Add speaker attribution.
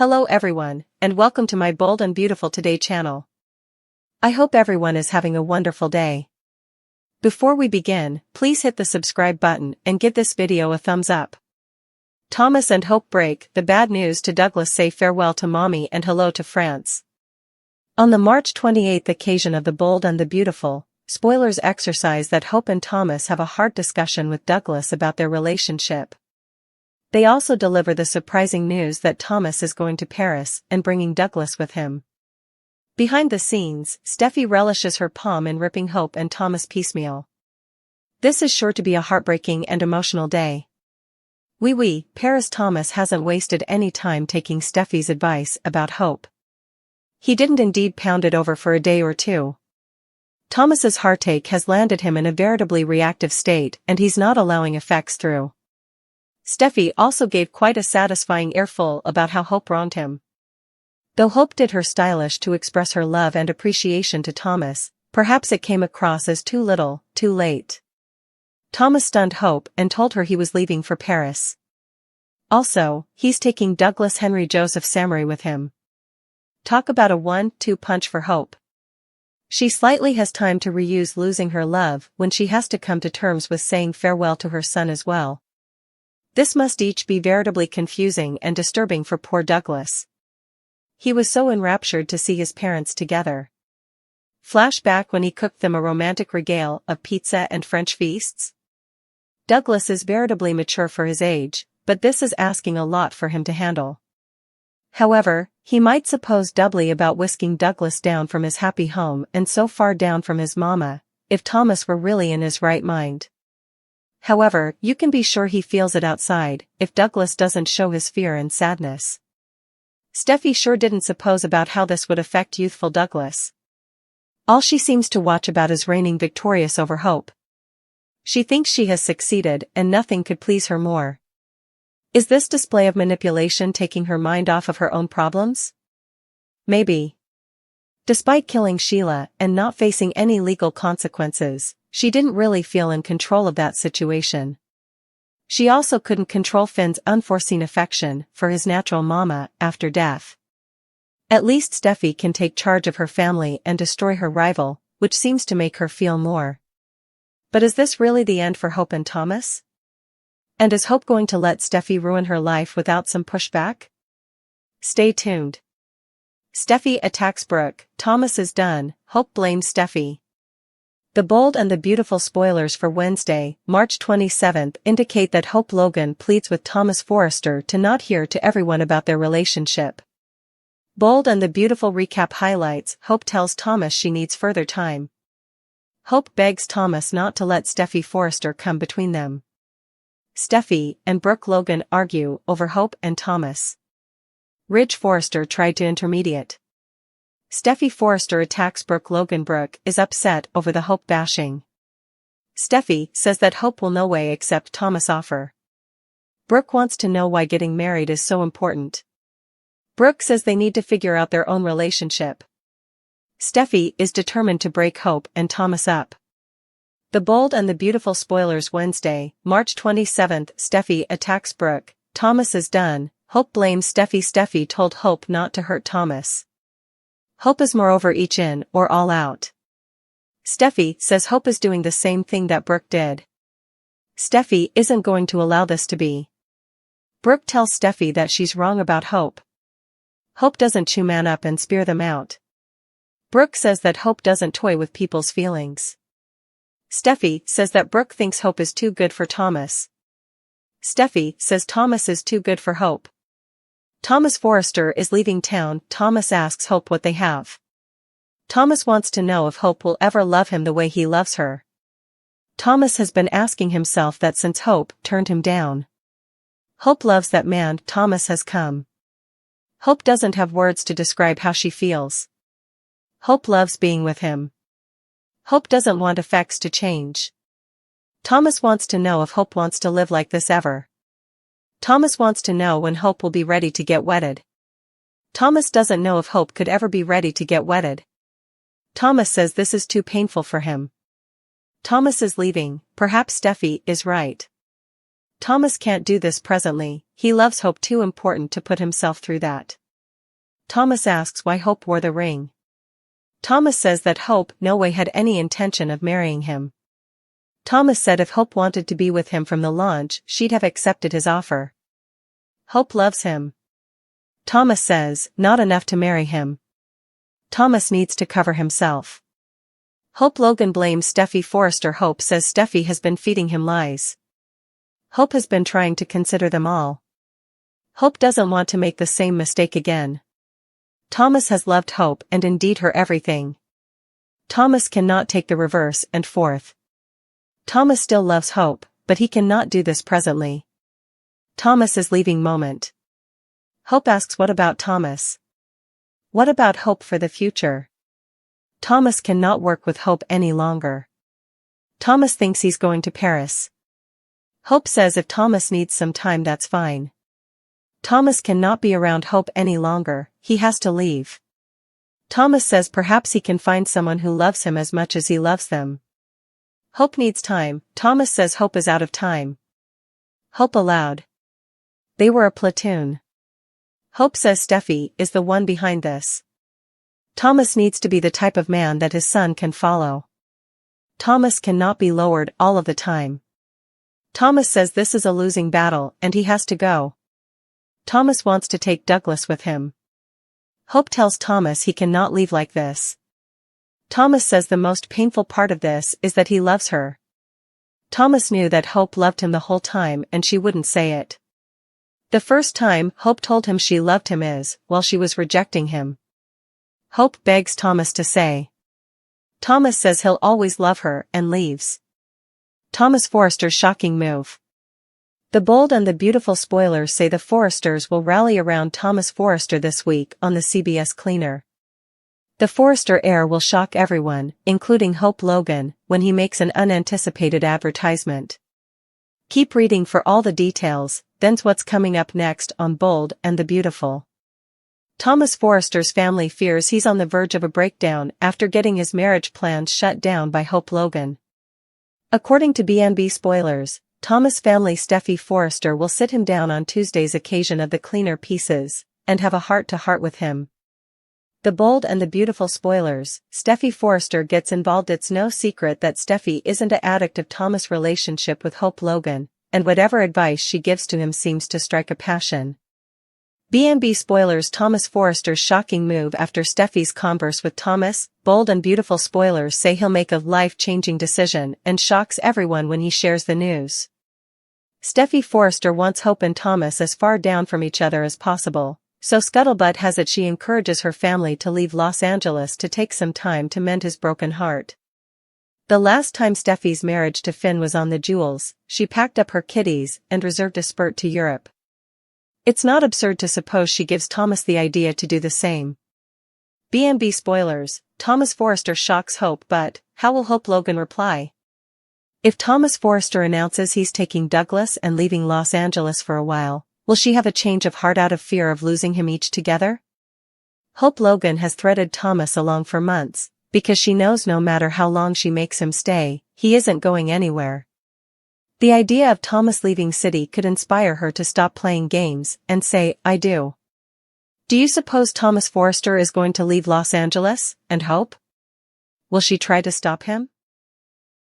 Speaker 1: Hello everyone, and welcome to my Bold and Beautiful Today channel. I hope everyone is having a wonderful day. Before we begin, please hit the subscribe button and give this video a thumbs up. Thomas and Hope break the bad news to Douglas, say farewell to mommy and hello to France. On the March 28th occasion of the Bold and the Beautiful, spoilers exercise that Hope and Thomas have a hard discussion with Douglas about their relationship. They also deliver the surprising news that Thomas is going to Paris and bringing Douglas with him. Behind the scenes, Steffi relishes her palm in ripping Hope and Thomas piecemeal. This is sure to be a heartbreaking and emotional day. Oui, Paris. Thomas hasn't wasted any time taking Steffi's advice about Hope. He didn't indeed pound it over for a day or two. Thomas's heartache has landed him in a veritably reactive state, and he's not allowing effects through. Steffi also gave quite a satisfying earful about how Hope wronged him. Though Hope did her stylish to express her love and appreciation to Thomas, perhaps it came across as too little, too late. Thomas stunned Hope and told her he was leaving for Paris. Also, he's taking Douglas Henry Joseph Samory with him. Talk about a 1-2 punch for Hope. She slightly has time to reuse losing her love when she has to come to terms with saying farewell to her son as well. This must each be veritably confusing and disturbing for poor Douglas. He was so enraptured to see his parents together. Flashback when he cooked them a romantic regale of pizza and French feasts. Douglas is veritably mature for his age, but this is asking a lot for him to handle. However, he might suppose doubly about whisking Douglas down from his happy home and so far down from his mama, if Thomas were really in his right mind. However, you can be sure he feels it outside, if Douglas doesn't show his fear and sadness. Steffi sure didn't suppose about how this would affect youthful Douglas. All she seems to watch about is reigning victorious over Hope. She thinks she has succeeded and nothing could please her more. Is this display of manipulation taking her mind off of her own problems? Maybe. Despite killing Sheila and not facing any legal consequences, she didn't really feel in control of that situation. She also couldn't control Finn's unforeseen affection for his natural mama after death. At least Steffi can take charge of her family and destroy her rival, which seems to make her feel more. But is this really the end for Hope and Thomas? And is Hope going to let Steffi ruin her life without some pushback? Stay tuned. Steffi attacks Brooke, Thomas is done, Hope blames Steffi. The Bold and the Beautiful spoilers for Wednesday, March 27th indicate that Hope Logan pleads with Thomas Forrester to not hear to everyone about their relationship. Bold and the Beautiful recap highlights: Hope tells Thomas she needs further time. Hope begs Thomas not to let Steffi Forrester come between them. Steffi and Brooke Logan argue over Hope and Thomas. Ridge Forrester tried to intermediate. Steffi Forrester attacks Brooke Logan. Brooke is upset over the Hope bashing. Steffi says that Hope will no way accept Thomas' offer. Brooke wants to know why getting married is so important. Brooke says they need to figure out their own relationship. Steffi is determined to break Hope and Thomas up. The Bold and the Beautiful spoilers Wednesday, March 27th. Steffi attacks Brooke, Thomas is done, Hope blames Steffi. Steffi told Hope not to hurt Thomas. Hope is moreover each in or all out. Steffi says Hope is doing the same thing that Brooke did. Steffi isn't going to allow this to be. Brooke tells Steffi that she's wrong about Hope. Hope doesn't chew man up and spear them out. Brooke says that Hope doesn't toy with people's feelings. Steffi says that Brooke thinks Hope is too good for Thomas. Steffi says Thomas is too good for Hope. Thomas Forrester is leaving town. Thomas asks Hope what they have. Thomas wants to know if Hope will ever love him the way he loves her. Thomas has been asking himself that since Hope turned him down. Hope loves that man. Thomas has come. Hope doesn't have words to describe how she feels. Hope loves being with him. Hope doesn't want effects to change. Thomas wants to know if Hope wants to live like this ever. Thomas wants to know when Hope will be ready to get wedded. Thomas doesn't know if Hope could ever be ready to get wedded. Thomas says this is too painful for him. Thomas is leaving. Perhaps Steffi is right. Thomas can't do this presently, he loves Hope too important to put himself through that. Thomas asks why Hope wore the ring. Thomas says that Hope no way had any intention of marrying him. Thomas said if Hope wanted to be with him from the launch, she'd have accepted his offer. Hope loves him. Thomas says, not enough to marry him. Thomas needs to cover himself. Hope Logan blames Steffi Forrester. Hope says Steffi has been feeding him lies. Hope has been trying to consider them all. Hope doesn't want to make the same mistake again. Thomas has loved Hope and indeed her everything. Thomas cannot take the reverse and forth. Thomas still loves Hope, but he cannot do this presently. Thomas is leaving moment. Hope asks what about Thomas? What about Hope for the future? Thomas cannot work with Hope any longer. Thomas thinks he's going to Paris. Hope says if Thomas needs some time, that's fine. Thomas cannot be around Hope any longer, he has to leave. Thomas says perhaps he can find someone who loves him as much as he loves them. Hope needs time. Thomas says Hope is out of time. Hope aloud. They were a platoon. Hope says Steffi is the one behind this. Thomas needs to be the type of man that his son can follow. Thomas cannot be lowered all of the time. Thomas says this is a losing battle and he has to go. Thomas wants to take Douglas with him. Hope tells Thomas he cannot leave like this. Thomas says the most painful part of this is that he loves her. Thomas knew that Hope loved him the whole time and she wouldn't say it. The first time Hope told him she loved him is while she was rejecting him. Hope begs Thomas to say. Thomas says he'll always love her and leaves. Thomas Forrester's shocking move. The Bold and the Beautiful spoilers say the Forresters will rally around Thomas Forrester this week on the CBS Cleaner. The Forrester heir will shock everyone, including Hope Logan, when he makes an unanticipated advertisement. Keep reading for all the details. Then's what's coming up next on Bold and the Beautiful. Thomas Forrester's family fears he's on the verge of a breakdown after getting his marriage plans shut down by Hope Logan. According to B&B spoilers, Thomas' family Steffi Forrester will sit him down on Tuesday's occasion of the Cleaner pieces, and have a heart-to-heart with him. The Bold and the Beautiful spoilers, Steffi Forrester gets involved. It's no secret that Steffi isn't an addict of Thomas' relationship with Hope Logan, and whatever advice she gives to him seems to strike a passion. B&B spoilers Thomas Forrester's shocking move after Steffi's converse with Thomas. Bold and Beautiful spoilers say he'll make a life-changing decision and shocks everyone when he shares the news. Steffi Forrester wants Hope and Thomas as far down from each other as possible, so scuttlebutt has it she encourages her family to leave Los Angeles to take some time to mend his broken heart. The last time Steffi's marriage to Finn was on the jewels, she packed up her kiddies and reserved a spurt to Europe. It's not absurd to suppose she gives Thomas the idea to do the same. B&B spoilers, Thomas Forrester shocks Hope, but how will Hope Logan reply? If Thomas Forrester announces he's taking Douglas and leaving Los Angeles for a while, will she have a change of heart out of fear of losing him each together? Hope Logan has threaded Thomas along for months, because she knows no matter how long she makes him stay, he isn't going anywhere. The idea of Thomas leaving city could inspire her to stop playing games and say, I do. Do you suppose Thomas Forrester is going to leave Los Angeles, and Hope? Will she try to stop him?